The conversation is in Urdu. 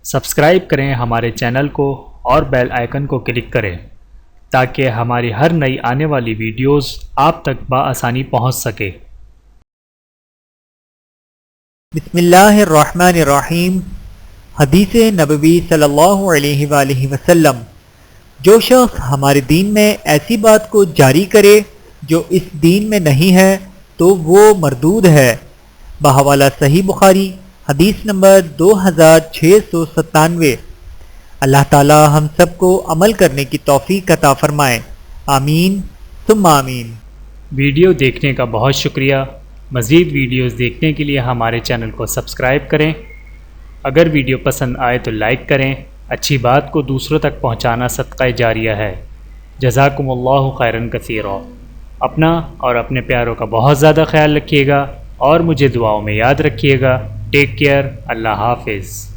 سبسکرائب کریں ہمارے چینل کو اور بیل آئیکن کو کلک کریں تاکہ ہماری ہر نئی آنے والی ویڈیوز آپ تک بآسانی پہنچ سکے۔ بسم اللہ الرحمن الرحیم۔ حدیث نبوی صلی اللہ علیہ وآلہ وسلم، جو شخص ہمارے دین میں ایسی بات کو جاری کرے جو اس دین میں نہیں ہے تو وہ مردود ہے۔ بحوالہ صحیح بخاری، حدیث نمبر 2697۔ اللہ تعالی ہم سب کو عمل کرنے کی توفیق عطا فرمائے، آمین ثم آمین۔ ویڈیو دیکھنے کا بہت شکریہ۔ مزید ویڈیوز دیکھنے کے لیے ہمارے چینل کو سبسکرائب کریں۔ اگر ویڈیو پسند آئے تو لائک کریں۔ اچھی بات کو دوسروں تک پہنچانا صدقہ جاریہ ہے۔ جزاکم اللہ خیرا کثیرا۔ اپنا اور اپنے پیاروں کا بہت زیادہ خیال رکھیے گا اور مجھے دعاؤں میں یاد رکھیے گا۔ Take care. اللہ حافظ۔